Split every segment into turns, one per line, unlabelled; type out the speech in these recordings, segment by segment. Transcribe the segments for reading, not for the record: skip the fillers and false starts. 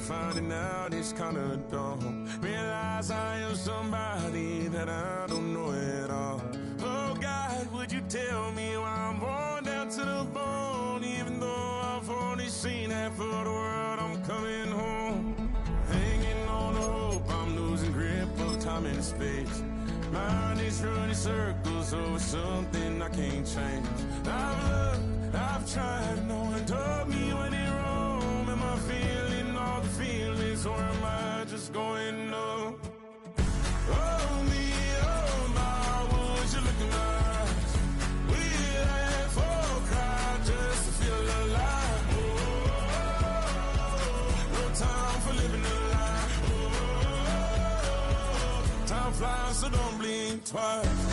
finding out it's kinda dumb. Realize I am somebody that I don't know at all. Oh God, would you tell me why I'm worn down to the bone? Even though I've only seen half of the world, I'm coming home. Hanging on to hope, I'm losing grip of time and space. Mind is running circles over something I can't change. I've looked, I've tried, no one told me when it wrong. Am I feeling all the feelings, or am I just going numb? Oh me, oh my, would you look in my eyes? We laugh or cry just to feel alive. Oh, no time for living a lie. Oh, time flies, so don't blink twice.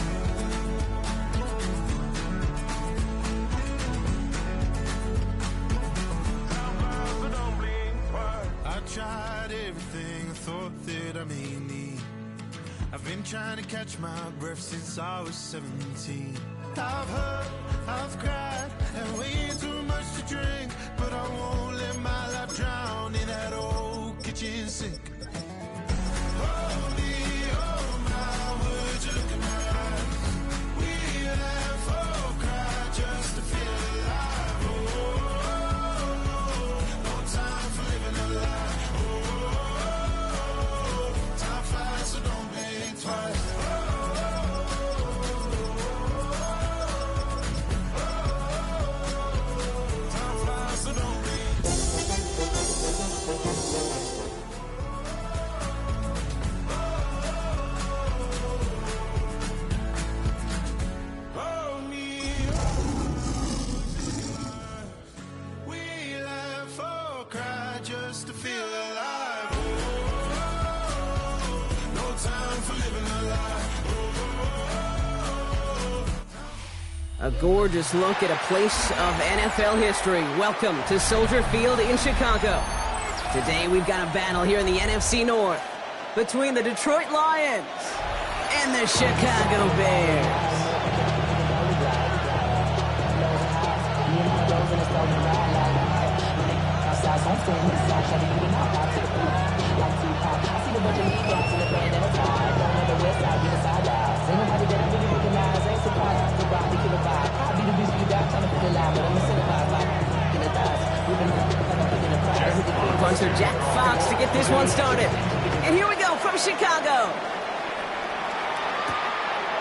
I tried everything I thought that I may need. I've been trying to catch my breath since I was 17. I've hurt, I've cried, and way too much to drink, but I won't let my life drown in that old kitchen sink. Holy, oh my, would you look in my eyes? We laugh or cry just to feel alive. Oh, no time for living a lie. Time flies, so don't blink twice. Time flies, so don't blink. Oh me, we laugh or cry just to feel alive. No time for living a lie.
A gorgeous look at a place of NFL history. Welcome to Soldier Field in Chicago. Today we've got a battle here in the NFC North between the Detroit Lions and the Chicago Bears. Punter Jack Fox to get this one started. And here we go from Chicago.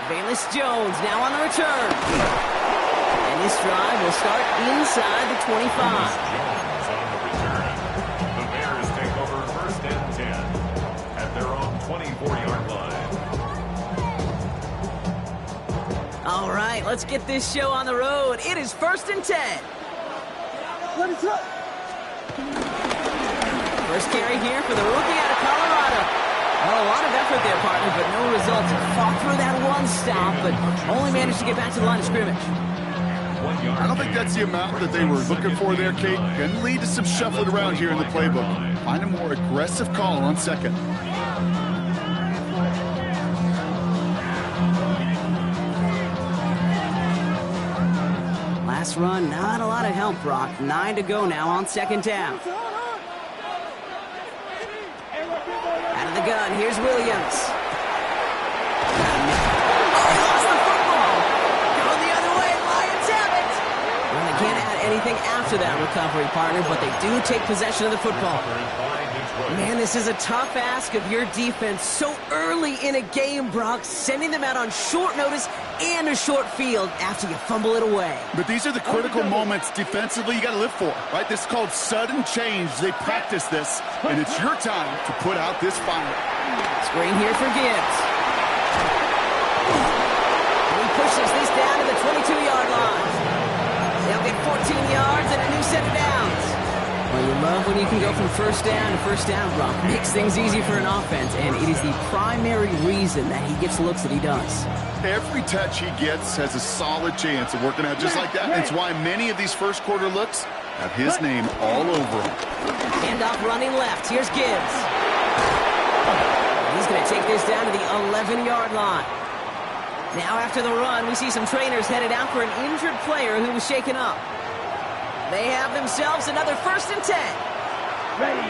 Bayless Jones now on the return. And this drive will start inside the 25.
The Bears take over first and 10 at their own 24-yard line.
All right, let's get this show on the road. It is first and 10. First carry here for the rookie out of Colorado. Well, a lot of effort there, partner, but no results. Fought through that one stop, but only managed to get back to the line of scrimmage.
I don't think that's the amount that they were looking for there, Kate. Can lead to some shuffling around here in the playbook. Find a more aggressive call on second.
Last run, not a lot of help, Brock. 9 to go now on second down. Out of the gun, here's Williams. Oh, he lost the football. Going the other way, Lions have it. Well, they can't add anything after that recovery, partner, but they do take possession of the football. Man, this is a tough ask of your defense so early in a game, Brock, sending them out on short notice and a short field after you fumble it away.
But these are the critical moments defensively you got to live for, right? This is called sudden change. They practice this, and it's your time to put out this fire.
Screen here for Gibbs. And he pushes this down to the 22-yard line. They'll get 14 yards and a new set of downs. Well, you love when you can go from first down to first down, Brock. Makes things easy for an offense, and it is the primary reason that he gets the looks that he does.
Every touch he gets has a solid chance of working out just like that. It's why many of these first quarter looks have his name all over them.
Handoff running left. Here's Gibbs. He's going to take this down to the 11-yard line. Now after the run, we see some trainers headed out for an injured player who was shaken up. They have themselves another first and 10.
Ready.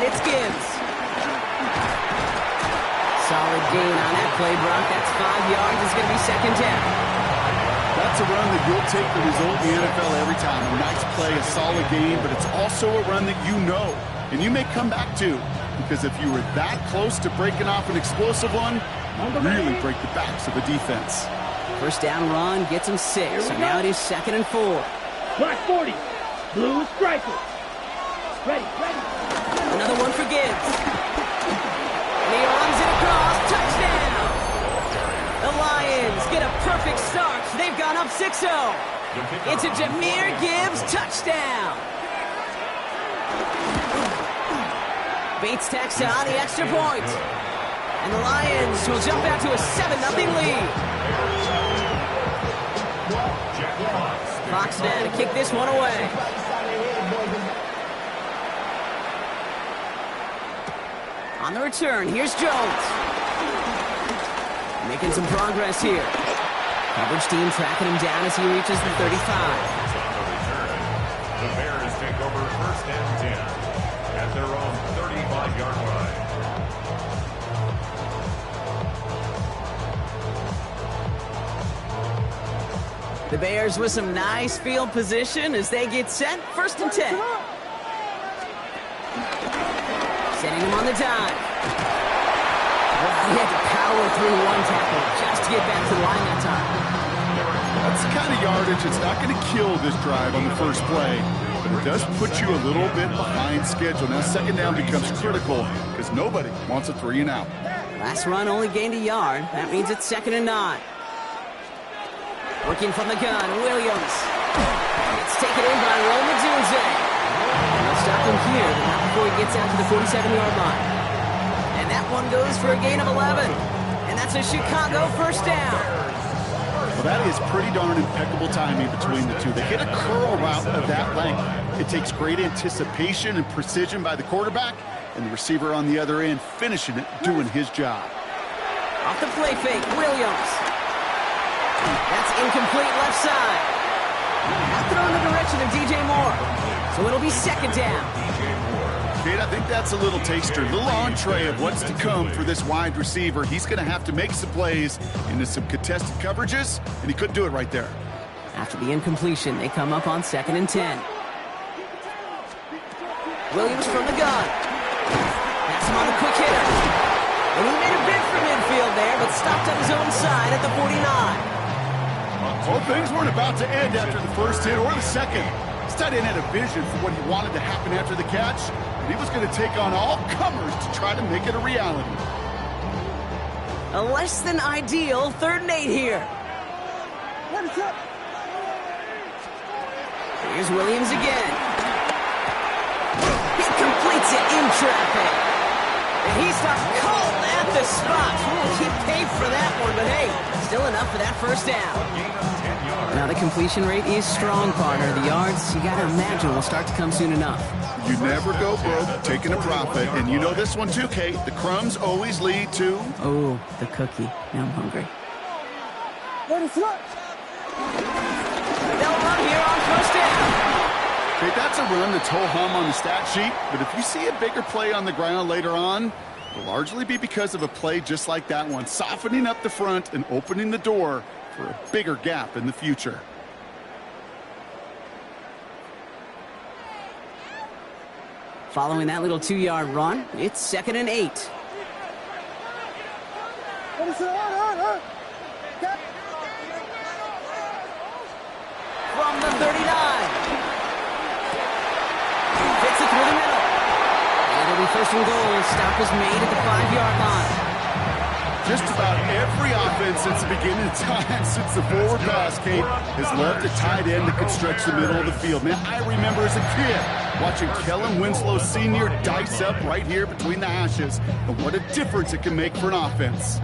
and it's Gibbs. Solid gain on that play, Brock. That's 5 yards. It's going to be second down.
That's a run that you'll take the result in the NFL every time. A nice play, a solid game, but it's also a run that you know, and you may come back to, because if you were that close to breaking off an explosive one, you really break the backs of a defense.
First down run gets him 6, so now it is 2nd and 4.
Black 40, blue striker. Ready.
Another one for Gibbs. And he runs it across. Touchdown! The Lions get a perfect start. They've gone up 6-0. It's a Jahmyr Gibbs touchdown. Bates tacks on the extra point. And the Lions will jump out to a 7-0 lead. Fox now to kick this one away. On the return, here's Jones. Making some progress here. Coverage team tracking him down as he reaches the 35.
On the return, the Bears take over 1st and 10 at their own 35-yard line.
The Bears with some nice field position as they get set. 1st and 10. Setting him on the dime. Wow, he had to power through one tackle just to get back to the line that time.
That's the kind of yardage. It's not going to kill this drive on the first play, but it does put you a little bit behind schedule. Now second down becomes critical because nobody wants a 3 and out.
Last run only gained a yard. That means it's 2nd and 9. Working from the gun, Williams. It's taken in by Roma Dunze. They'll stop him here, but not before he gets out to the 47-yard line. And that one goes for a gain of 11. And that's a Chicago first down.
Well, that is pretty darn impeccable timing between the two. They hit a curl route of that length. It takes great anticipation and precision by the quarterback, and the receiver on the other end finishing it, doing his job.
Off the play fake, Williams. That's incomplete left side. Not thrown in the direction of DJ Moore. So it'll be 2nd down.
Kate, I think that's a little taster, a little entree of what's to come for this wide receiver. He's going to have to make some plays into some contested coverages, and he couldn't do it right there.
After the incompletion, they come up on 2nd and 10. Williams from the gun. Pass him on the quick hitter. And he made a bid for midfield there, but stopped on his own side at the 49.
Well, things weren't about to end after the first hit or the second. This tight end had a vision for what he wanted to happen after the catch, and he was going to take on all comers to try to make it a reality.
A less than ideal 3rd and 8 here. Here's Williams again. He completes it in traffic. And he stops cold at the spot. He paid for that one, but hey, still enough for that first down. Now the completion rate is strong, partner. The yards, you got to imagine, will start to come soon enough.
You never go broke taking a profit, and you know this one too, Kate. The crumbs always lead to...
Oh, the cookie. Now I'm hungry. They'll run here on 1st down.
Kate, that's a run that's ho-hum on the stat sheet, but if you see a bigger play on the ground later on, it'll largely be because of a play just like that one, softening up the front and opening the door for a bigger gap in the future.
Following that little 2-yard run, it's 2nd and 8. From the 39. Fits it through the middle. And it'll be 1st and goal. Stop was made at the 5-yard line.
Just about every offense since the beginning of time, since the forward pass, Kate, has loved a tight end that could stretch the middle of the field. Man, I remember as a kid watching Kellen Winslow Sr. dice up right here between the hashes, and what a difference it can make for an offense.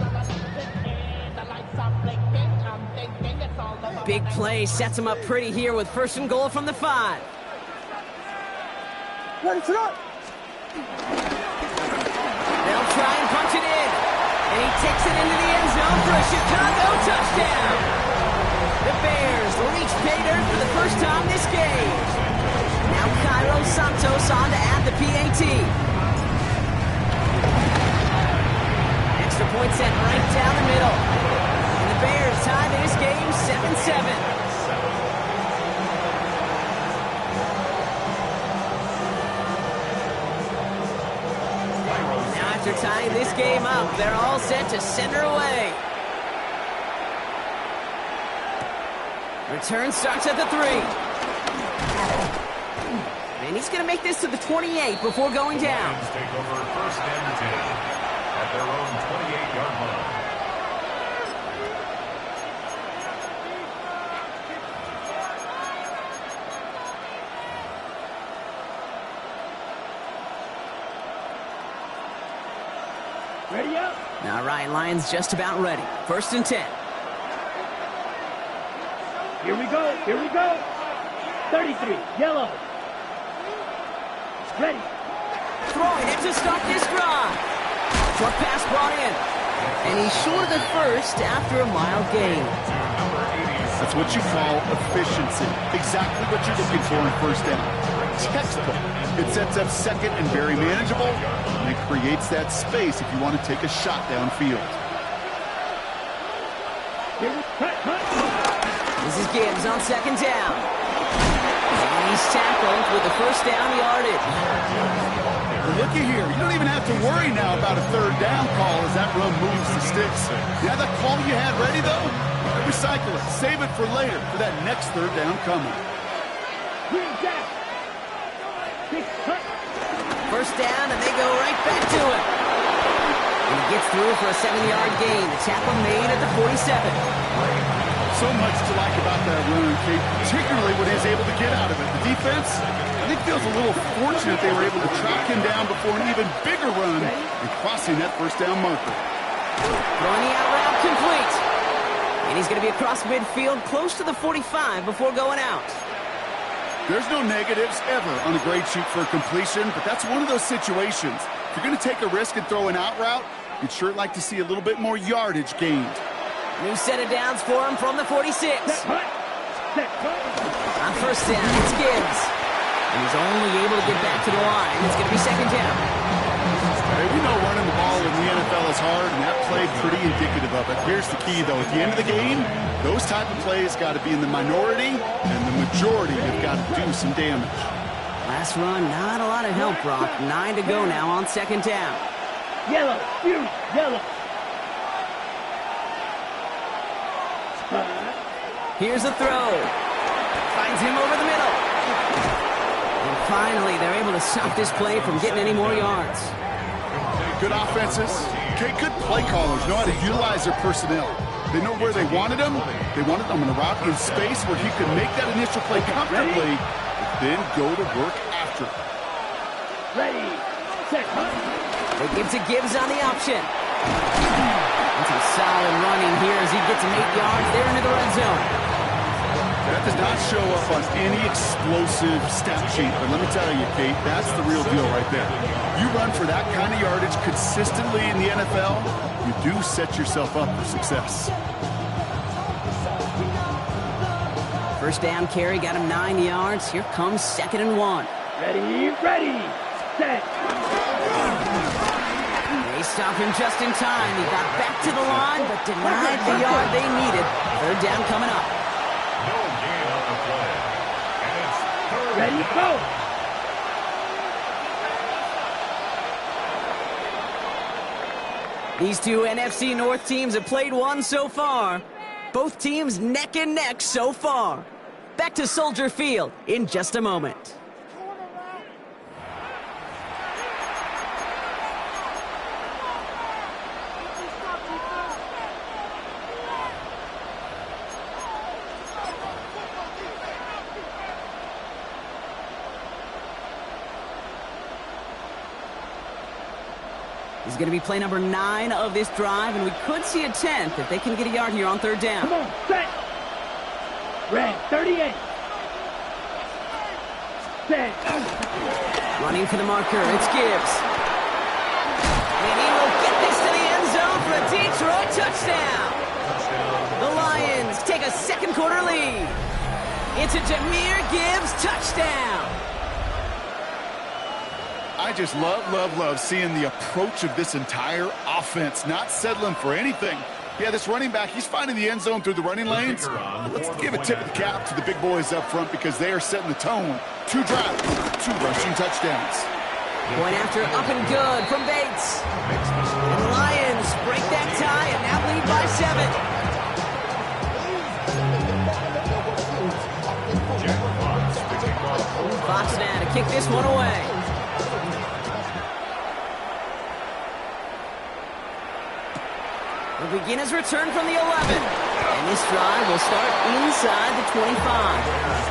Big play sets him up pretty here with 1st and goal from the 5. They'll try and punch it in. And he takes it into the end zone for a Chicago touchdown. The Bears reach pay dirt for the first time this game. Now Cairo Santos on to add the PAT. point sent right down the middle. And the Bears tie this game 7-7. Now after tying this game up, they're all set to send her away. Return starts at the 3. And he's going to make this to the 28 before going down.
Lions take over first and 10 at their own 28-yard line.
Ready up.
All right, Lions just about ready. First and 10.
Here we go. Here we go. 33. Yellow. Ready.
Throwing it to stop this drive. Short pass brought in. And he's short of the first after a mild gain.
That's what you call efficiency. Exactly what you're looking for in first down. Textbook. It sets up second and very manageable, and it creates that space if you want to take a shot downfield.
This is Gibbs on second down. And he's tackled with the first down yardage.
Looky here. You don't even have to worry now about a third down call as that run moves the sticks. Yeah, that call you had ready, though? Recycle it. Save it for later for that next third down coming.
First down, and they go right back to it. And he gets through for a 7-yard gain. The tackle made at the 47.
So much to like about that run, Kate, particularly when he's able to get out of it. The defense, I think, feels a little fortunate they were able to track him down before an even bigger run and crossing that first down marker.
Throwing the out route complete. And he's going to be across midfield close to the 45 before going out.
There's no negatives ever on a grade sheet for a completion, but that's one of those situations. If you're going to take a risk and throw an out route, you'd sure like to see a little bit more yardage gained.
New set of downs for him from the 46. On first down, it's Gibbs. And he's only able to get back to the line. It's going to be second down.
Hey, we know running the ball in the NFL is hard, and that play pretty indicative of it. Here's the key, though. At the end of the game, those type of plays got to be in the minority, and the majority have got to do some damage.
Last run, not a lot of help, Brock. 9 to go now on second down.
Yellow. Yellow.
Here's a throw. Finds him over the middle. And finally, they're able to stop this play from getting any more yards.
Good offenses. Okay, good play callers know how to utilize their personnel. They know where they wanted him. They wanted him in a route in space where he could make that initial play comfortably, but then go to work after.
Ready. Set.
They give to Gibbs on the option. And some solid running here as he gets him 8 yards there into the red zone.
That does not show up on any explosive stat sheet, but let me tell you, Kate, that's the real deal right there. You run for that kind of yardage consistently in the NFL, you do set yourself up for success.
First down carry got him 9 yards. Here comes second and 1.
Ready. Set.
They stop him just in time. He got back to the line, but denied the yard they needed. Third down coming up.
No gain on the play. And it's third.
Ready, go.
These two NFC North teams have played one so far. Both teams neck and neck so far. Back to Soldier Field in just a moment. This is going to be play number 9 of this drive, and we could see a 10th if they can get a yard here on third down.
Come on, set. Red, 38. Set.
Running for the marker, it's Gibbs. And he will get this to the end zone for a Detroit touchdown. The Lions take a second quarter lead. It's a Jahmyr Gibbs touchdown.
I I just love seeing the approach of this entire offense, not settling for anything. Yeah, this running back, he's finding the end zone through the running lanes. Let's give a tip of the cap to the big boys up front because they are setting the tone. 2 drives, 2 rushing touchdowns.
Point after, up and good from Bates. And the Lions break that tie and now lead by 7. Fox now to kick this one away. Will begin his return from the 11. And this drive will start inside the 25.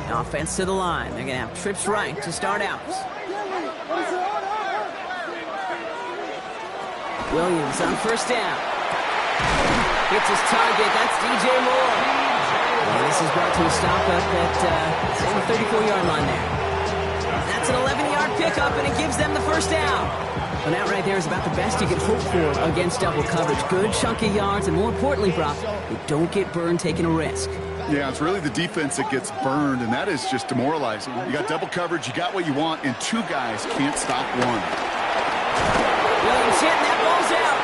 Offense to the line. They're going to have trips right to start out. Williams on first down. Hits his target. That's DJ Moore. And this is brought to a stop up at the 34-yard line there. That's an 11-yard pickup, and it gives them the first down. Well, that right there is about the best you can hope for against double coverage. Good chunk of yards, and more importantly, Brock, you don't get burned taking a risk.
Yeah, it's really the defense that gets burned, and that is just demoralizing. You got double coverage, you got what you want, and 2 guys can't stop one.
Williams hit, and that ball's out.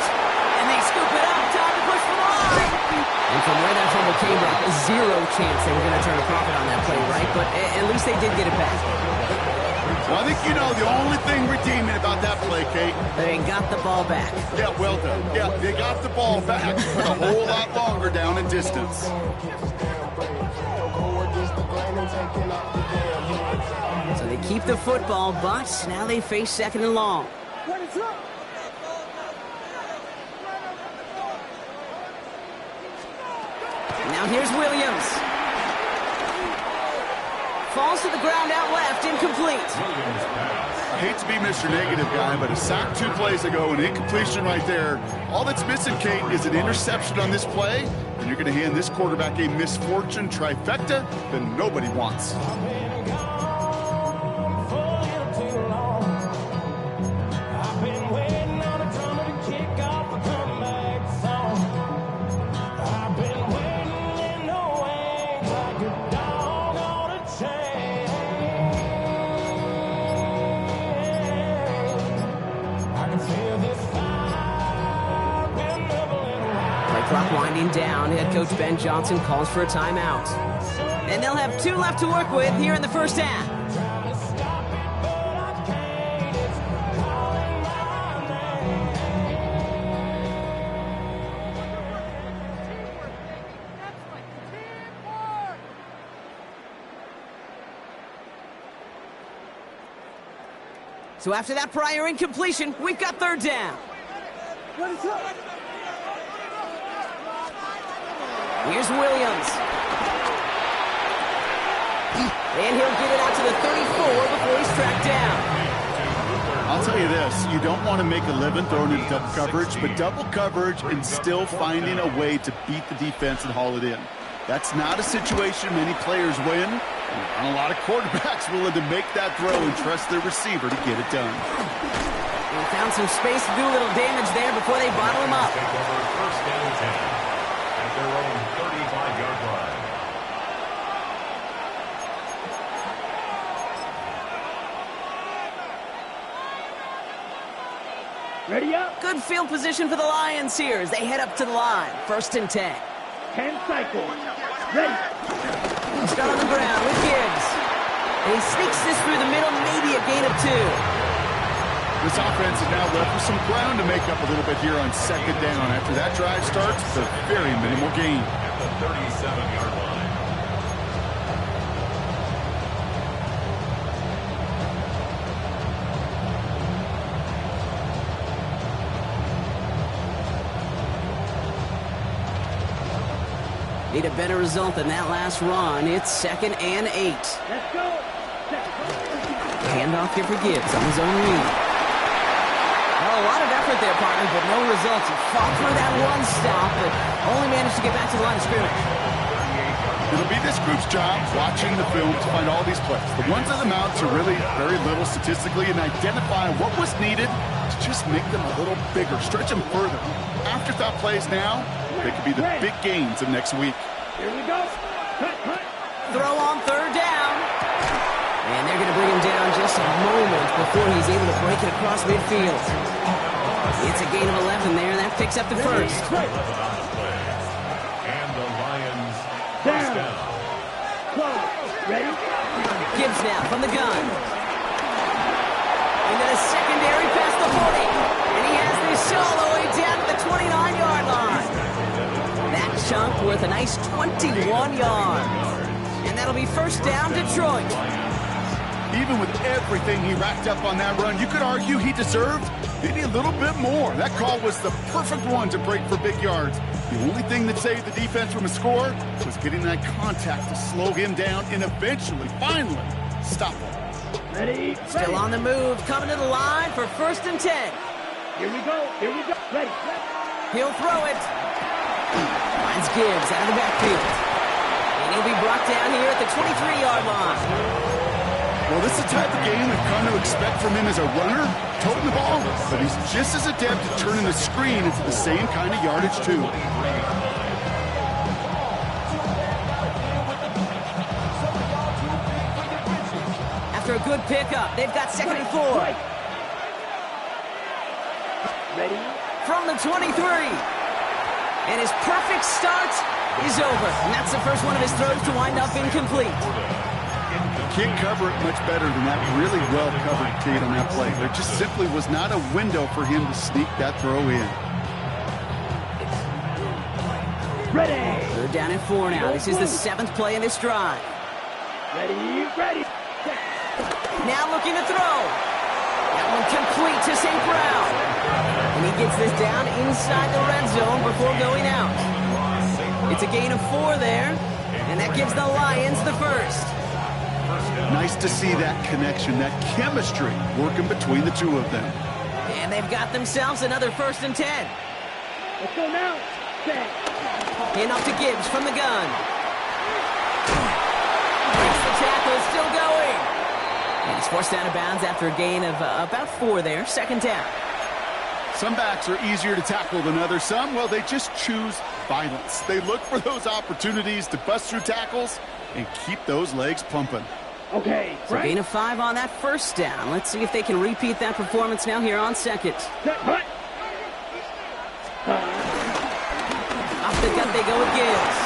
And they scoop it up. Time to push for the line. And from where that fumble came back, 0 chance they were going to turn a profit on that play, right? But at least they did get it back.
Well, I think you know the only thing redeeming about that play, Kate.
They got the ball back. Yeah,
well done. Yeah, they got the ball back, but a whole lot longer down in distance.
So they keep the football, but now they face 2nd and long. Now here's Williams. Falls to the ground out left, incomplete.
I hate to be Mr. Negative guy, but a sack 2 plays ago, an incompletion right there. All that's missing, Kate, is an interception on this play, and you're going to hand this quarterback a misfortune trifecta that nobody wants.
Clock winding down. Head coach Ben Johnson calls for a timeout. And they'll have 2 left to work with here in the first half. So after that prior incompletion, we've got 3rd down. Here's Williams. And he'll get it out to the 34 before he's tracked down.
I'll tell you this, you don't want to make a living throwing into double coverage, but double coverage and still finding a way to beat the defense and haul it in. That's not a situation many players win, and a lot of quarterbacks willing to make that throw and trust their receiver to get it done.
They found some space to do a little damage there before they bottle him up.
First down 10 at their own 35-yard line.
Ready up.
Good field position for the Lions here as they head up to the line. 1st and 10.
10 cycles. Ready.
Start on the ground with Gibbs. And he sneaks this through the middle, maybe a gain of 2.
This offense is now left with some ground to make up a little bit here on 2nd down. After that drive starts, it's a very minimal gain.
At the 37-yard line.
Need a better result than that last run. It's 2nd and 8.
Let's go.
Handoff here for Gibbs on his own lead. Well, a lot of effort there, partner, but no results. He fought through that one stop, but only managed to get back to the line of scrimmage.
It'll be this group's job watching the film to find all these plays. The ones that amount to really very little statistically and identify what was needed to just make them a little bigger, stretch them further. Afterthought plays now, they could be the big gains of next week.
Here we go. Cut.
Throw on third down. And they're going to bring him down just a moment before he's able to break it across midfield. It's a gain of 11 there, and that picks up the first.
And the Lions first down.
Close. Ready?
Gibbs now from the gun. Into the secondary past the 40. And he has this all the way down to the 29-yard line. That chunk worth a nice 21 yards. And that'll be first down, Detroit.
Even with everything he racked up on that run, you could argue he deserved maybe a little bit more. That call was the perfect one to break for big yards. The only thing that saved the defense from a score was getting that contact to slow him down and eventually, finally, stop him.
Ready?
Still on the move, coming to the line for first and 10.
Here we go. Ready.
He'll throw it. Finds Gibbs out of the backfield. And he'll be brought down here at the 23-yard line.
Well, this is the type of game we've come to expect from him as a runner, toting the ball, but he's just as adept at turning the screen into the same kind of yardage, too.
After a good pickup, they've got second and 4.
Ready?
From the 23. And his perfect start is over. And that's the first one of his throws to wind up incomplete.
Can't cover it much better than that really well-covered kid on that play. There just simply was not a window for him to sneak that throw in.
Ready.
They're down at 4 now. This is the 7th play in this drive.
Ready.
Now looking to throw. That one complete to St. Brown. And he gets this down inside the red zone before going out. It's a gain of 4 there, and that gives the Lions the first.
Nice to see that connection, that chemistry working between the two of them.
And they've got themselves another first and 10.
Let's go now. Set.
In off to Gibbs from the gun. Breaks the tackle, still going. And he's forced out of bounds after a gain of about 4 there. Second down.
Some backs are easier to tackle than others. Some, well, they just choose violence. They look for those opportunities to bust through tackles and keep those legs pumping.
Okay.
So gain of 5 on that first down. Let's see if they can repeat that performance now here on second.
Cut.
Off the gut they go with Gibbs.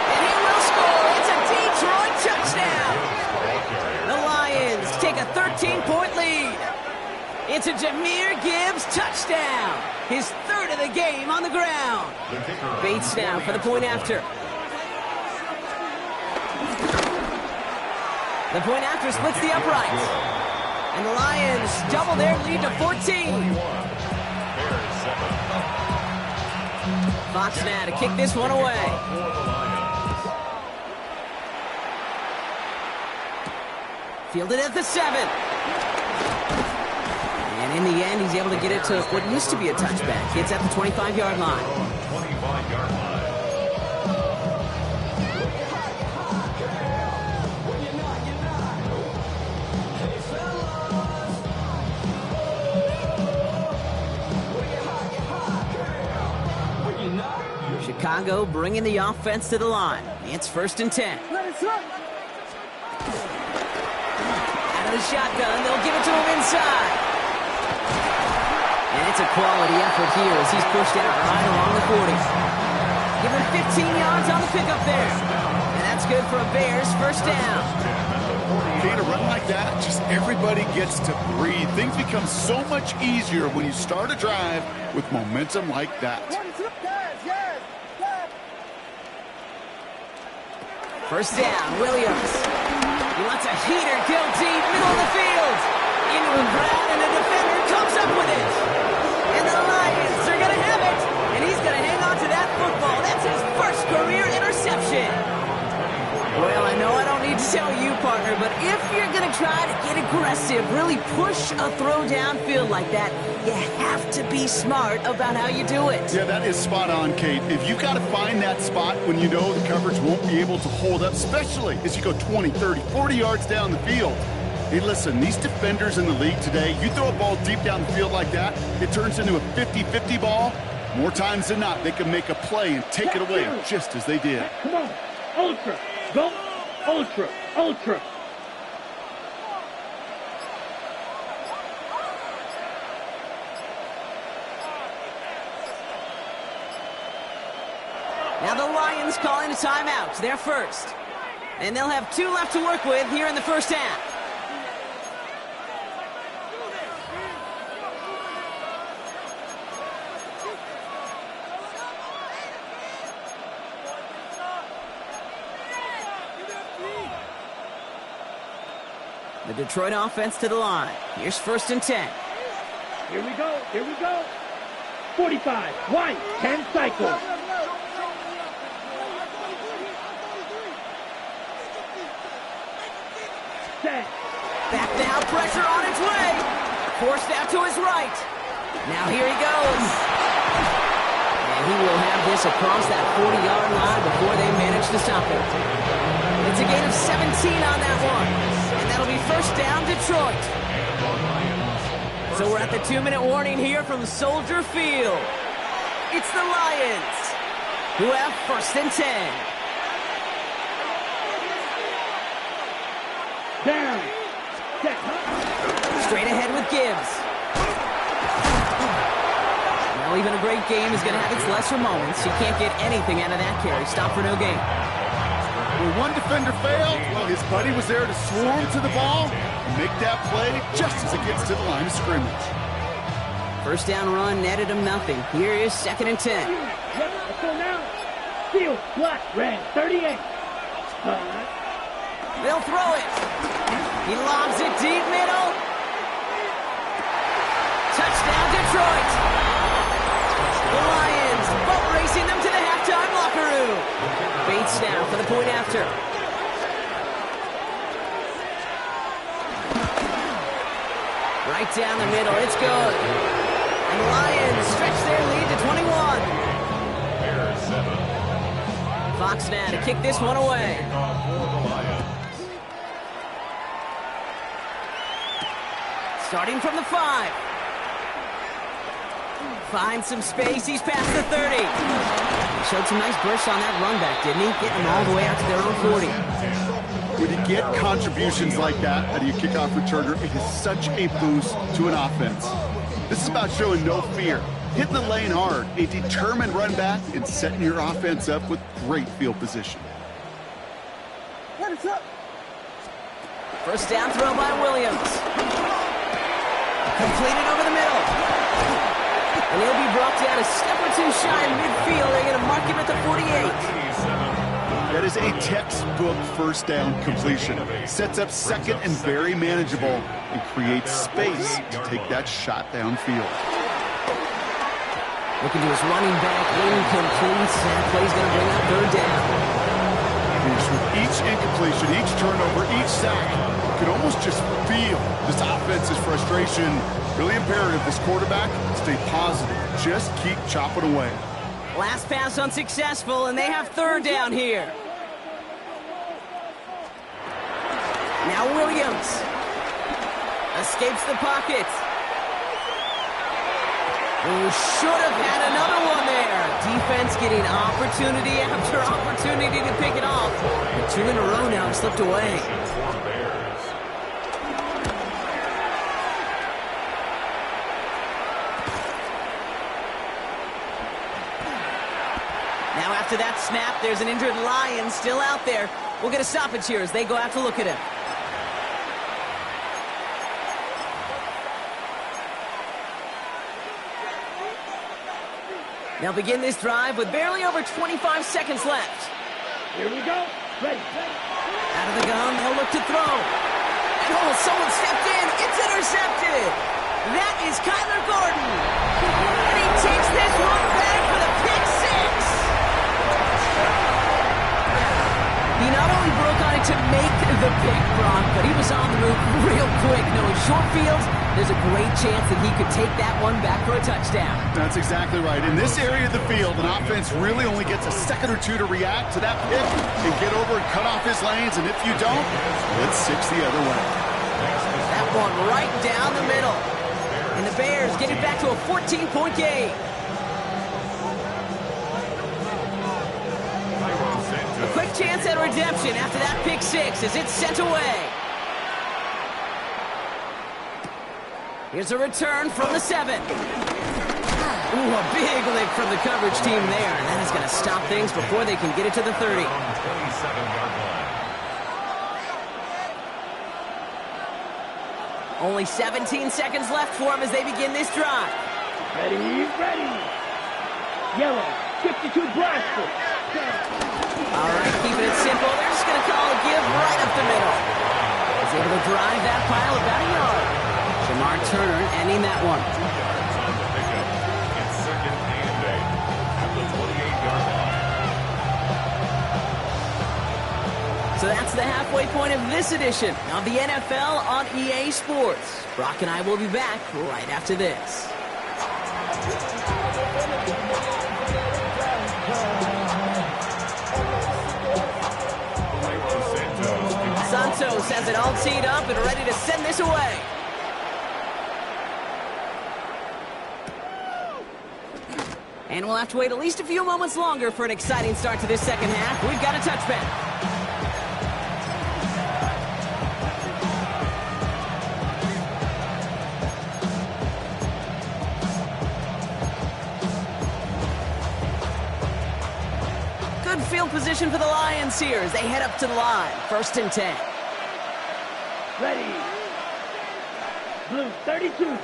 And he will score. It's a Detroit touchdown. The Lions take a 13-point lead. It's a Jahmyr Gibbs touchdown. His 3rd of the game on the ground. Bates now for the point after. The point after splits the uprights. And the Lions double their lead to 14. Fox now to kick this one away. Fielded at the 7. And in the end, he's able to get it to what used to be a touchback. It's at the 25-yard line.
25-yard line.
Chicago bringing the offense to the line. It's first and 10.
Let it run.
Out of the shotgun, they'll give it to him inside. And it's a quality effort here as he's pushed out right along the 40. Give him 15 yards on the pickup there. And that's good for a Bears first down.
Okay, to run like that, just everybody gets to breathe. Things become so much easier when you start a drive with momentum like that.
First down, Williams. He wants a heater, kill deep, middle of the field. Ingram Brown and the defender comes up with it. And the Lions are going to have it. And he's going to hang on to that football. That's his first career interception. Well, I know I don't need tell you, partner, but if you're going to try to get aggressive, really push a throw downfield like that, you have to be smart about how you do it.
Yeah, that is spot on, Kate. If you've got to find that spot when you know the coverage won't be able to hold up, especially as you go 20, 30, 40 yards down the field. Hey, listen, these defenders in the league today, you throw a ball deep down the field like that, it turns into a 50-50 ball. More times than not, they can make a play and take it away just as they did.
Come on. Ultra. Go. Ultra. Ultra.
Now the Lions calling a timeout. They're first. And they'll have 2 left to work with here in the first half. The Detroit offense to the line. Here's 1st and 10.
Here we go. Here we go. 45. White. 10 cycles. Set.
Back now. Pressure on its way. Forced out to his right. Now here he goes. And he will have this across that 40-yard line before they manage to stop him. It's a gain of 17 on that one. And that'll be first down, Detroit. So we're at the 2-minute warning here from Soldier Field. It's the Lions who have 1st and 10.
Down. Set.
Straight ahead with Gibbs. Well, even a great game is going to have its lesser moments. You can't get anything out of that carry. Stop for no gain.
When one defender failed, well, his buddy was there to swarm to the ball and make that play just as it gets to the line of scrimmage.
First down run netted him nothing. Here is 2nd and 10.
Yep, let's go now. Field, black, red, 38.
They'll throw it. He lobs it deep middle. Touchdown, Detroit. The Lions boat racing them to the halftime locker room. Bates now for the point after. Right down the middle. It's good. And the Lions stretch their lead to 21. Fox now to kick this one away. Starting from the 5. Finds some space. He's past the 30. He showed some nice bursts on that run back, didn't he? Getting them all the way out to their own 40.
When you get contributions like that out of your kickoff returner, it is such a boost to an offense. This is about showing no fear, hitting the lane hard, a determined run back, and setting your offense up with great field position.
First down throw by Williams. Completed over the middle. And he'll be brought down a step or 2 shy in midfield. They're going to mark him at the 48.
That is a textbook first down completion. Sets up 2nd and very manageable and creates space to take that shot downfield.
Looking to his running back, incomplete. That play's going to bring up 3rd down.
With each incompletion, each turnover, each sack, you can almost just feel this offense's frustration. Really imperative, this quarterback, stay positive. Just keep chopping away.
Last pass unsuccessful, and they have 3rd down here. Now Williams escapes the pocket. Who should have had another one there. Defense getting opportunity after opportunity to pick it off. But 2 in a row now have slipped away. Now after that snap, there's an injured Lion still out there. We'll get a stoppage here as they go out to look at him. They'll begin this drive with barely over 25 seconds left.
Here we go. Ready.
Out of the gun, they'll look to throw. And oh, someone stepped in. It's intercepted. That is Kyler Gordon. And he takes this one back for the pick 6. He not only broke on a to make the pick, Brock, but he was on the move real quick. Knowing short fields, there's a great chance that he could take that one back for a touchdown.
That's exactly right. In this area of the field, an offense really only gets a second or two to react to that pick and get over and cut off his lanes, and if you don't, it's 6 the other way.
That one right down the middle. And the Bears get it back to a 14-point game. A quick chance at redemption after that pick six as it's sent away. Here's a return from the 7. Ooh, a big lift from the coverage team there. And that is going to stop things before they can get it to the 30.
27-yard line.
Only 17 seconds left for them as they begin this drive.
Ready, ready. Yellow, 52 blaster.
All right, keeping it simple. They're just going to call a give right up the middle. He's able to drive that pile about a yard. Jamar Turner ending that one.
2 yards on the pickup. It's second and 8 at the 28-yard line.
So that's the halfway point of this edition of the NFL on EA Sports. Brock and I will be back right after this. Santos has it all teed up and ready to send this away. And we'll have to wait at least a few moments longer for an exciting start to this second half. We've got a touchback. Good field position for the Lions here as they head up to the line. 1st and 10.
Ready. Blue, 32.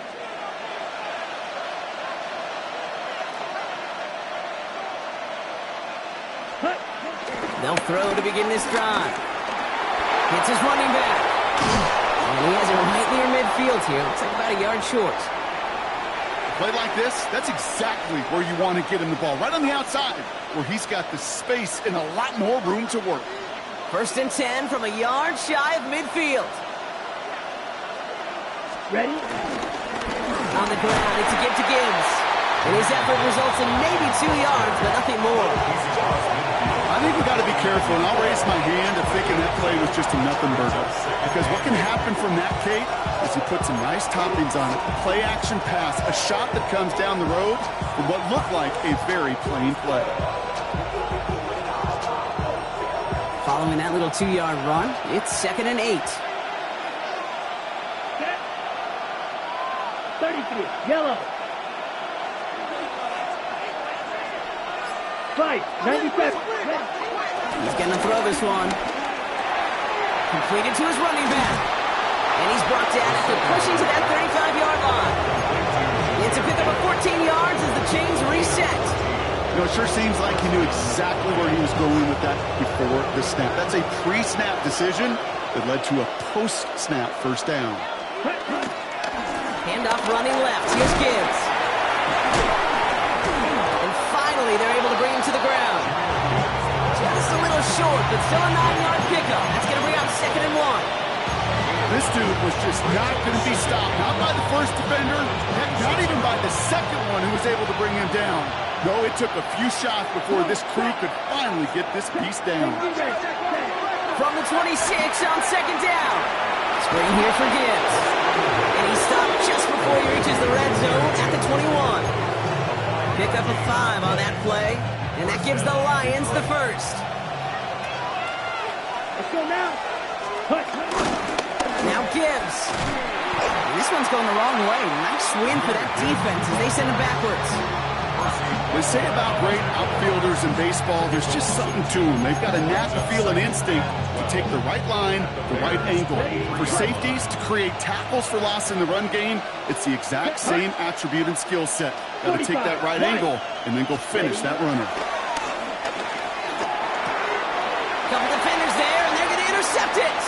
Hut.
They'll throw to begin this drive. Hits his running back. And he has it right near midfield here. Looks like about a yard short.
Play like this, that's exactly where you want to get him the ball. Right on the outside, where he's got the space and a lot more room to work.
1st and 10 from a yard shy of midfield.
Ready.
On the ground, it's a give to Gibbs. And his effort results in maybe 2 yards, but nothing more.
I think we got to be careful, and I'll raise my hand of thinking that play was just a nothing burger. Because what can happen from that, Kate, is he puts some nice toppings on it. Play action pass, a shot that comes down the road from what looked like a very plain play.
Following that little 2-yard run, it's 2nd and 8.
Set. 33. Yellow. 97.
He's going to throw this one. Completed to his running back. And he's brought down after pushing to that 35-yard line. It's a pickup of 14 yards as the chains reset.
You know, it sure seems like he knew exactly where he was going with that before the snap. That's a pre-snap decision that led to a post-snap first down.
Handoff running left. Here's Gibbs. And finally, they're able to bring him to the ground. Just a little short, but still a 9-yard pickup. That's going to bring out 2nd and 1.
This dude was just not going to be stopped. Not by the first defender, heck, not even by the second one who was able to bring him down. No, it took a few shots before this crew could finally get this piece down.
From the 26 on 2nd down. Screen here for Gibbs. And he stopped just before he reaches the red zone at the 21. Pick up a 5 on that play, and that gives the Lions the first.
Let's go now.
Now Gibbs. This one's going the wrong way. Nice win for that defense as they send it backwards.
They say about great outfielders in baseball, there's just something to them. They've got a knack, a feel, an instinct to take the right line, the right angle. For safeties, to create tackles for loss in the run game, it's the exact same attribute and skill set. Got to take that right angle and then go finish that runner.
Couple defenders there, and they're going to intercept it.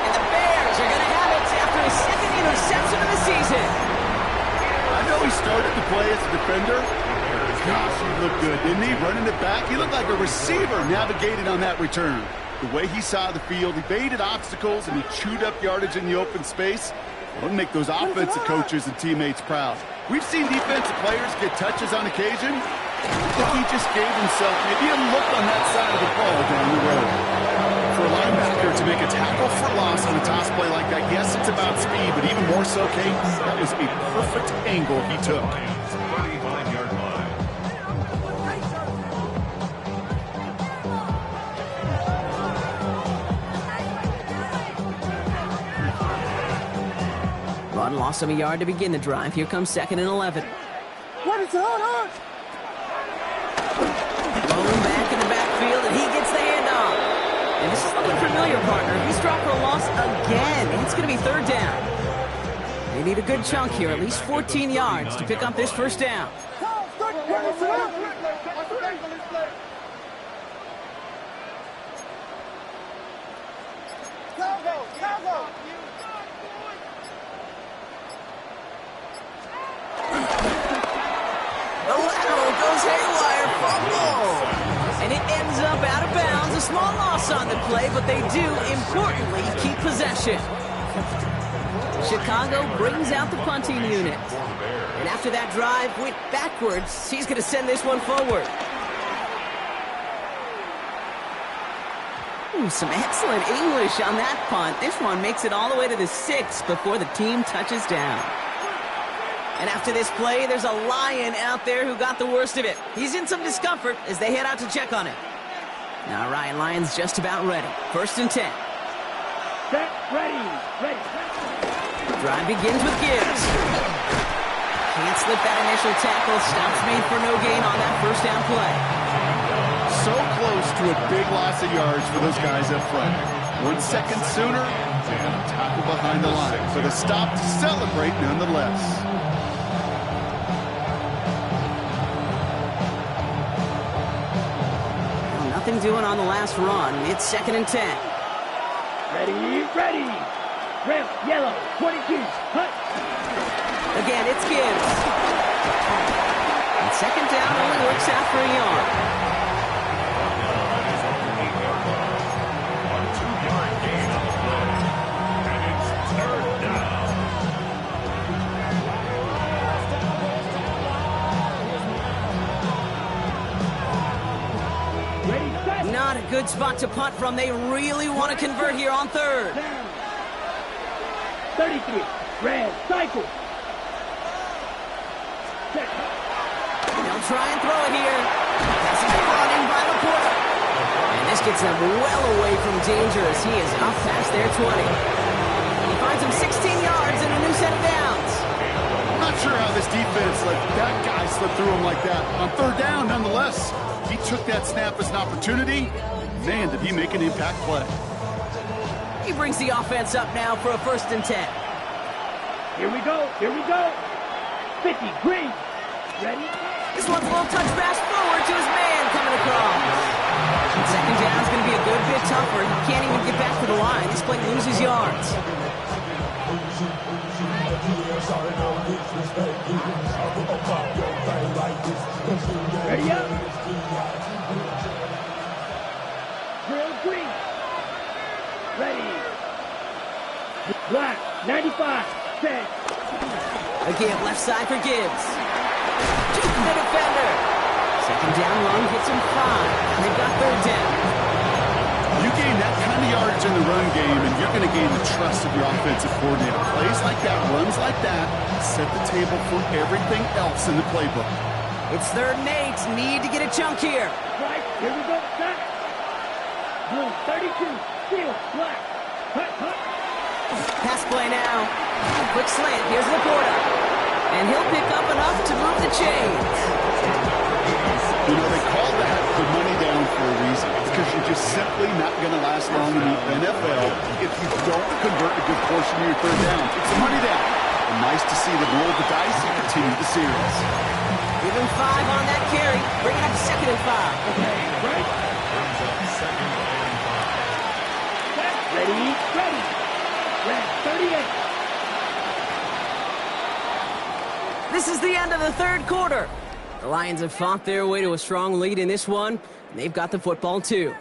And the Bears are going to have it after his 2nd interception of the season.
I know he started to play as a defender. Gosh, he looked good, didn't he? Running it back, he looked like a receiver navigating on that return. The way he saw the field, he baited obstacles, and he chewed up yardage in the open space. It'll make those offensive coaches and teammates proud. We've seen defensive players get touches on occasion. I think he just gave himself maybe a look on that side of the ball down the road. For a linebacker to make a tackle for loss on a toss play like that, yes, it's about speed, but even more so, Kate, that was a perfect angle he took.
35-yard line.
Run lost him a yard to begin the drive. Here comes 2nd and 11.
What is on?
Bowling back in the backfield, and he gets the handoff. And this is looking familiar, partner. He's dropped for a loss again. It's going to be 3rd down. They need a good chunk here, at least 14 yards to pick up this 1st down. The lateral goes haywire, fumble! And it ends up out of bounds. A small loss on the play, but they do, importantly, keep possession. Chicago brings out the punting unit. And after that drive went backwards, he's going to send this one forward. Ooh, some excellent English on that punt. This one makes it all the way to the 6 before the team touches down. And after this play, there's a Lion out there who got the worst of it. He's in some discomfort as they head out to check on him. Now Ryan Lyon's just about ready. 1st and 10.
Set, ready.
Drive begins with Gibbs. Can't slip that initial tackle. Stops made for no gain on that 1st down play.
So close to a big loss of yards for those guys up front. 1 second sooner, and a tackle behind the line. But a stop to celebrate nonetheless.
Nothing doing on the last run. It's 2nd and 10.
Ready. Ramp, yellow, 22, hut.
Again, it's Gibbs. And 2nd down only works out for a yard.
A 2-yard gain on the play. And it's 3rd down.
Ready, set.
Not a good spot to punt from. They really want to convert here on 3rd.
33, red, cycle. Set.
They'll try and throw it here. This is brought in by Laporta. And this gets them well away from danger as he is up past their 20. He finds him 16 yards and a new set of downs.
I'm not sure how this defense let that guy slip through him like that. On 3rd down, nonetheless, he took that snap as an opportunity. Man, did he make an impact play.
He brings the offense up now for a 1st and 10.
Here we go. 50, green. Ready?
This one's a little touch pass forward to his man coming across. 2nd down's going to be a good bit tougher. He can't even get back to the line. This play loses yards.
Ready up. Drill green. Ready. Black, 95, set.
Again, left side for Gibbs. Just the defender. 2nd down run gets him 5. They've got 3rd down.
You gain that kind of yardage in the run game, and you're going to gain the trust of your offensive coordinator. Plays like that, runs like that, set the table for everything else in the playbook.
It's 3rd and 8. Need to get a chunk here.
Right, here we go, set. Blue, 32, steel, black. Hut.
Pass play now. Quick slant. Here's Laporta. And he'll pick up enough to move the chains.
You know, they call that the money down for a reason. It's because you're just simply not going to last long in the NFL if you don't convert a good portion of your 3rd down. It's a money down. And nice to see them roll the dice and continue the series.
Give him 5 on that carry. Bring it up to 2nd and 5.
Okay, right.
Brings up 2nd and 5.
Ready. Red, 38.
This is the end of the 3rd quarter. The Lions have fought their way to a strong lead in this one, and they've got the football too.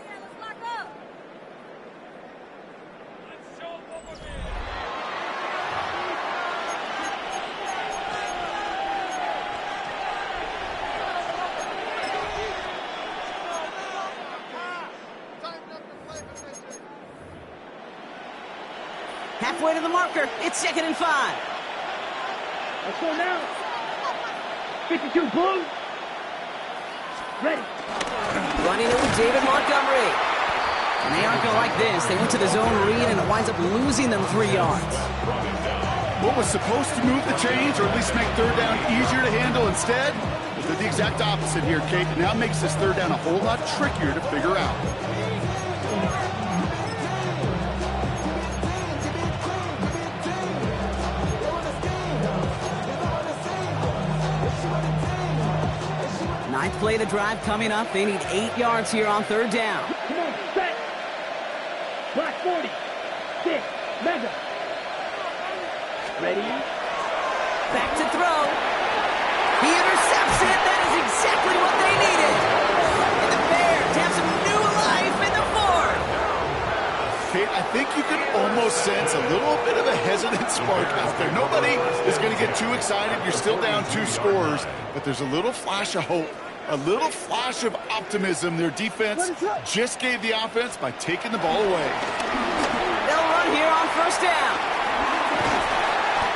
Halfway to the marker. It's 2nd and 5.
Let's go now. 52 Blue. Ready.
Running it with David Montgomery. And they aren't going to like this. They went to the zone read, and it winds up losing them 3 yards.
What was supposed to move the chains, or at least make third down easier to handle instead, was the exact opposite here, Kate. Now makes this third down a whole lot trickier to figure out.
Ninth play of the drive coming up. They need 8 yards here on third down.
Come on, set. Black 40. 6. Mega. Ready.
Back to throw. He intercepts it. That is exactly what they needed. And the Bears have some new life in the fourth.
Kate, I think you can almost sense a little bit of a hesitant spark out there. Nobody is going to get too excited. You're still down 2 scores, but there's a little flash of hope, a little flash of optimism. Their defense just gave the offense by taking the ball away.
They'll run here on first down.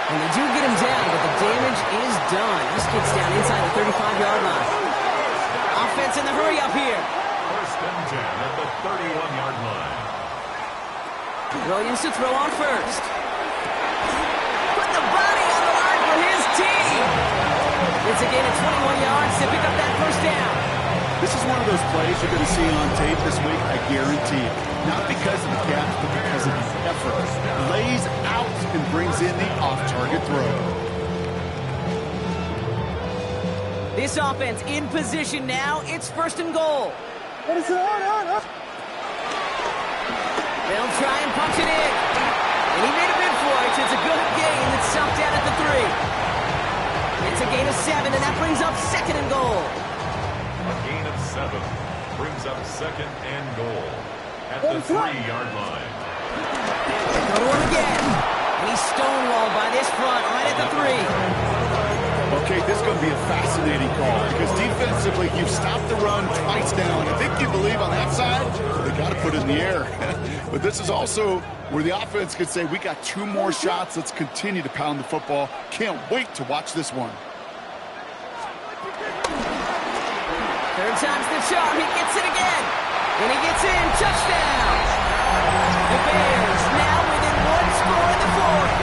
And they do get him down, but the damage is done. This gets down inside the 35-yard line. Offense in the hurry up here.
1st and 10 at the 31-yard line.
Williams to throw on first. Put the body on the line for his team. It's a gain of 21 yards to pick up that first down.
This is one of those plays you're going to see on tape this week, I guarantee it. Not because of the catch, but because of the effort. Lays out and brings in the off-target throw.
This offense in position now. It's 1st and goal.
What is it? On.
They'll try and punch it in. And he made a bid for it. It's a good gain. It's stuffed down at the 3. It's a gain of 7, and that brings up 2nd and goal.
A gain of 7 brings up 2nd and goal at the 3-yard line.
Go to him again. And he's stonewalled by this front right at the 3.
Okay, this is going to be a fascinating call because defensively, you've stopped the run twice now, and I think you believe on that side, they got to put it in the air. But this is also where the offense could say, we got 2 more shots. Let's continue to pound the football. Can't wait to watch this one.
Third time's the charm. He gets it again. And he gets in. Touchdown. The Bears now within 1 score in the 4th.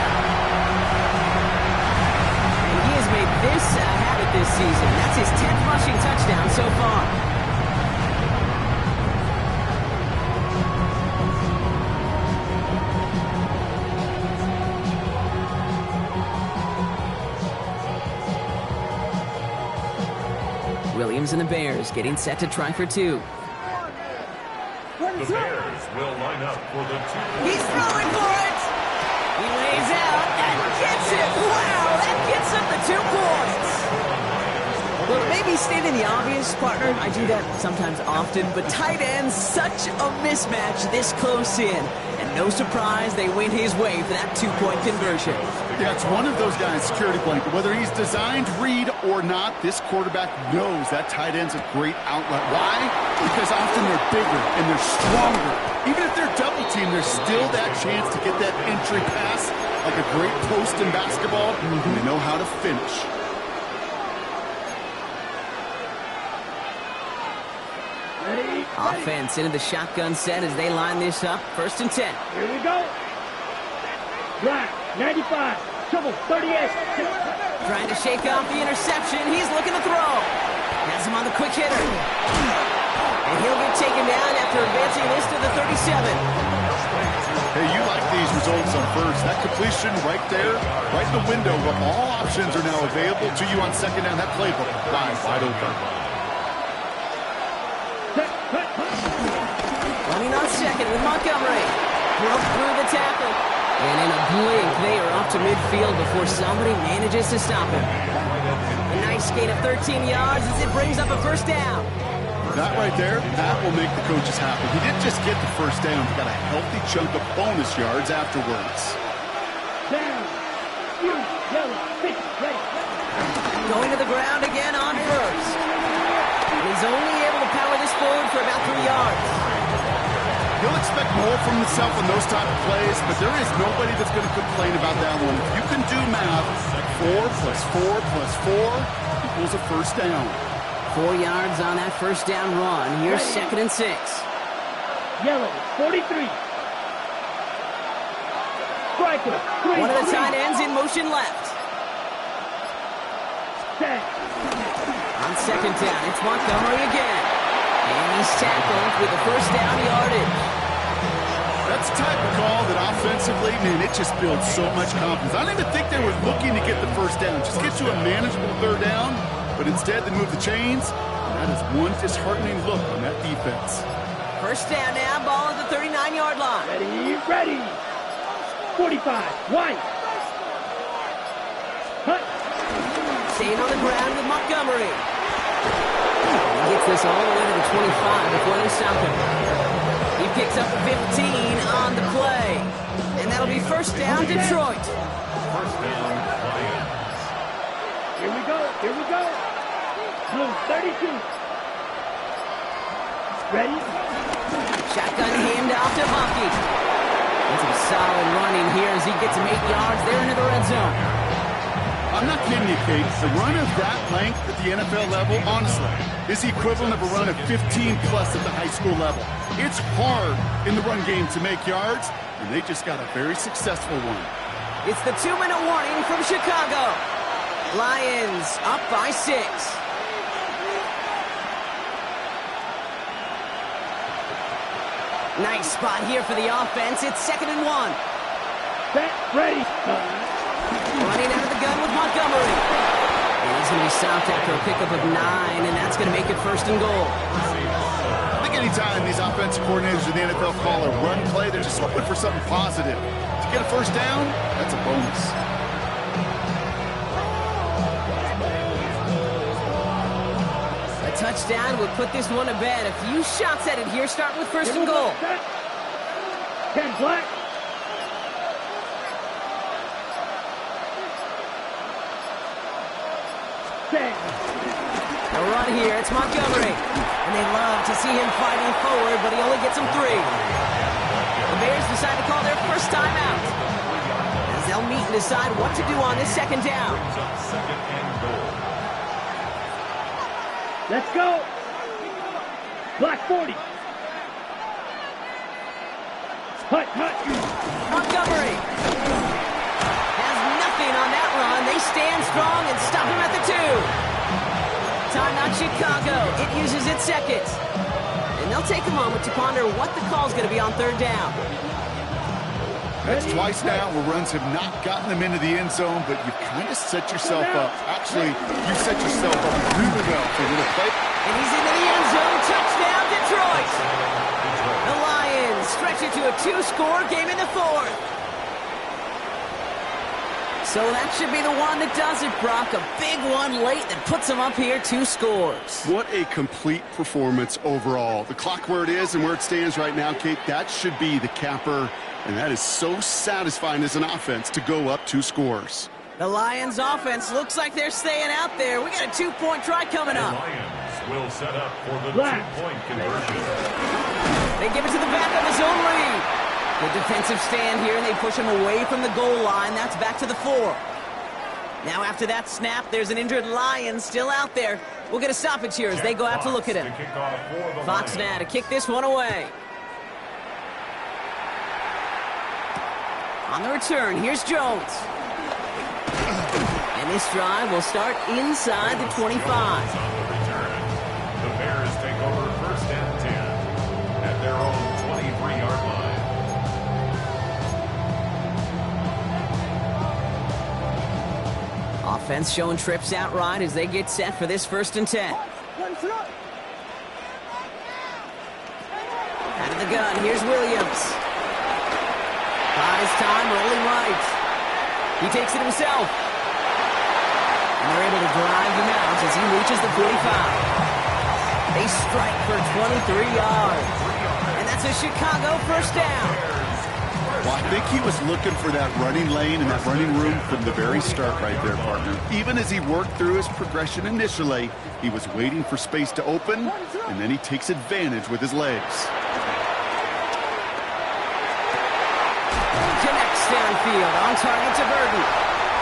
And he has made this a habit this season. That's his 10th rushing touchdown so far. Williams and the Bears getting set to try for 2.
The Bears will line up for the 2.
He's throwing for it! He lays out and gets it! Wow, that gets up the 2 points! Well, it may be stating the obvious, partner. I do that sometimes often, but tight ends, such a mismatch this close in. And no surprise, they win his way for that 2-point conversion.
Yeah, it's one of those guys, security blanket. Whether he's designed read or not, this quarterback knows that tight end's a great outlet. Why? Because often they're bigger and they're stronger. Even if they're double teamed, there's still that chance to get that entry pass like a great post in basketball, and they know how to finish.
Offense into the shotgun set as they line this up. 1st and 10.
Here we go. Drive. 95. Trouble. 38.
Trying to shake off the interception. He's looking to throw. Has him on the quick hitter. And he'll get taken down after advancing this to the 37.
Hey, you like these results on first. That completion right there, right in the window, where all options are now available to you on 2nd down. That playbook lies wide open.
Running on 2nd with Montgomery. Broke through the tackle. And in a blink, they are off to midfield before somebody manages to stop him. A nice gain of 13 yards as it brings up a first down.
That right there, that will make the coaches happy. He didn't just get the first down, he got a healthy chunk of bonus yards afterwards.
Down. Yellow. Pitch. Ready.
Going to the ground again on first. And he's only able to power this forward for about 3 yards.
He'll expect more from himself in those type of plays, but there is nobody that's going to complain about that one. If you can do math, 4 plus 4 plus 4 equals a first down.
4 yards on that first down run. Here's 2nd and 6.
Yellow. 43. Striker. 3.
One of the tight ends in motion left.
Set.
On 2nd down, it's Montgomery again. And he's tackled with the first down yardage.
That's the type of call that offensively, man, it just builds so much confidence. I don't even think they were looking to get the first down. Just get you a manageable 3rd down, but instead they move the chains. And that is one disheartening look on that defense.
First down now, ball at the 39-yard line.
Ready. 45. White. Cut.
Staying on the ground with Montgomery. He gets this all the way to the 25 before they stop him. He picks up the 15 on the play. And that'll be first down, Detroit.
First down, Lions.
Here we go. Blue 32. Ready.
Shotgun handoff to Hockey. And some solid running here as he gets him 8 yards there into the red zone.
I'm not kidding you, Kate. The run of that length at the NFL level, honestly, is the equivalent of a run of 15-plus at the high school level. It's hard in the run game to make yards, and they just got a very successful one.
It's the 2-minute warning from Chicago. Lions up by 6. Nice spot here for the offense. It's 2nd and 1.
Set. Ready.
Running out of the gun with Montgomery. And he's going to be stopped after a pickup of 9, and that's going to make it 1st and goal.
I think anytime these offensive coordinators in the NFL call a run play, they're just looking for something positive. To get a first down, that's a bonus.
A touchdown would put this one to bed. A few shots at it here, starting with 1st and goal.
10 black.
A run here, it's Montgomery. And they love to see him fighting forward, but he only gets him 3. The Bears decide to call their first time out, as they'll meet and decide what to do on this 2nd down.
Second and goal.
Let's go. Black 40. Hut.
Montgomery has nothing on that run. They stand strong and stop him at the 2. Timeout Chicago. It uses its 2nd. And they'll take a moment to ponder what the call's going to be on 3rd down.
That's twice now where runs have not gotten them into the end zone, but you've kind of set yourself up. Actually, you set yourself up really well for a little play.
And he's into the end zone. Touchdown, Detroit. The Lions stretch it to a 2-score game in the 4th. So that should be the one that does it, Brock. A big one late that puts them up here 2 scores.
What a complete performance overall. The clock where it is and where it stands right now, Kate, that should be the capper. And that is so satisfying as an offense to go up 2 scores.
The Lions offense looks like they're staying out there. We got a 2-point try coming up.
The Lions will set up for the 2-point conversion.
They give it to the back of his own lead. Good defensive stand here, and they push him away from the goal line. That's back to the 4. Now after that snap, there's an injured Lion still out there. We'll get a stoppage here as they go out to look at him. Fox now to kick this one away. On the return, here's Jones. And this drive will start inside the 25.
The Bears take over 1st and 10 at their own 23-yard line.
Offense showing trips out right as they get set for this 1st and 10. Out of the gun, here's Williams. Buys time, rolling right. He takes it himself. And they're able to drive him out as he reaches the 45. They strike for 23 yards. And that's a Chicago first down.
Well, I think he was looking for that running lane and that running room from the very start right there, partner. Even as he worked through his progression initially, he was waiting for space to open, and then he takes advantage with his legs.
Connects downfield, on target to Burton.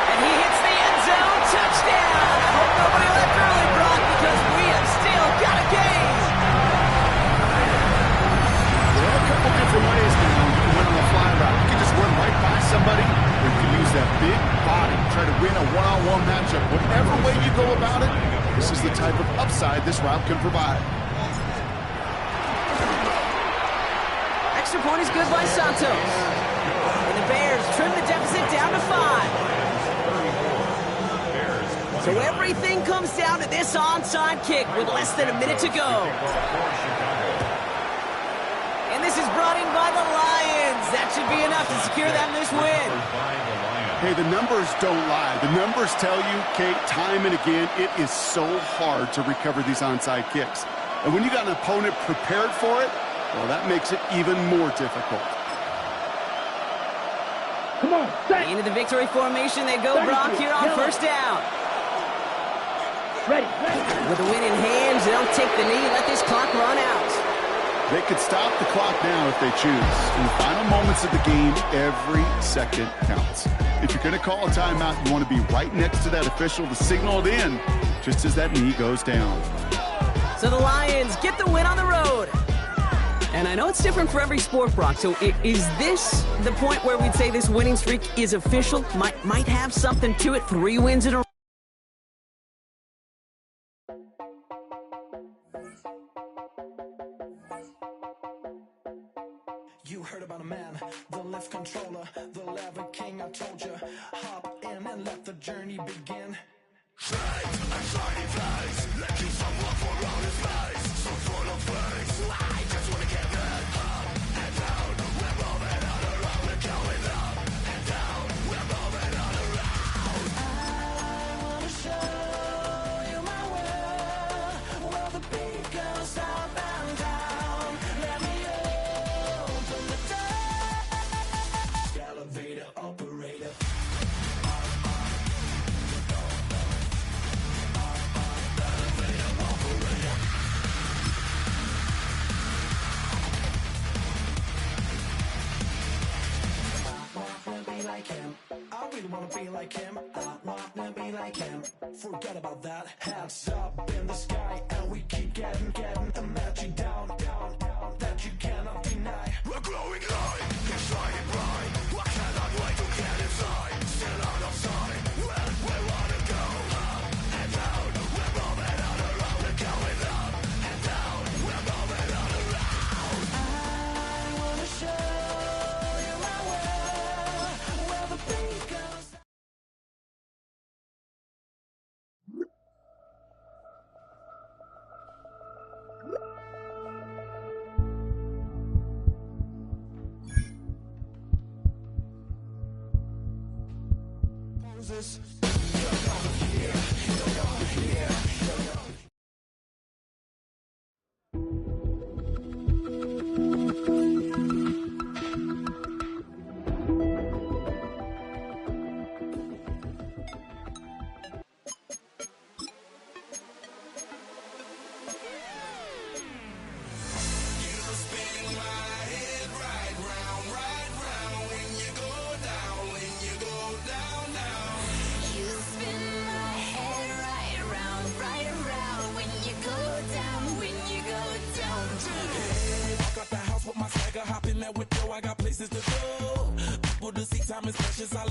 And he hits the end zone, touchdown! I hope nobody left early, Brock, because we have still got a game!
There are a couple different ways now you can win on a fly route. You can just run right by somebody, or you can use that big body, try to win a one-on-one matchup. Whatever way you go about it, this is the type of upside this route can provide.
Extra point is good by Santos. And the Bears trim the deficit down to 5. So everything comes down to this onside kick with less than a minute to go. And this is brought in by the Lions. That should be enough to secure them this win.
Hey, the numbers don't lie. The numbers tell you, Kate, time and again, it is so hard to recover these onside kicks. And when you got an opponent prepared for it, well, that makes it even more difficult.
Come on, set.
Into the victory formation they go, Brock, here on first down.
Ready.
With the win in hand, they'll take the knee and let this clock run out.
They could stop the clock now if they choose. In the final moments of the game, every second counts. If you're going to call a timeout, you want to be right next to that official to signal it in just as that knee goes down.
So the Lions get the win on the road. And I know it's different for every sport, Brock. So is this the point where we'd say this winning streak is official? Might have something to it. 3 wins in a row.
You heard about a man, the lift controller, the lever king, I told you. Hop in and let the journey begin. I really wanna be like him. I wanna be like him. Forget about that. Hands up in the sky, and we keep getting imagine down, that you cannot deny. We're glowing light, it's shining bright. I cannot wait to get inside. Still out of sight, where we wanna go. Up and down, we're moving on around. We're going up and down, we're moving on around. I wanna show you my world, where the beat goes. This I got places to go. People to see, time is precious. I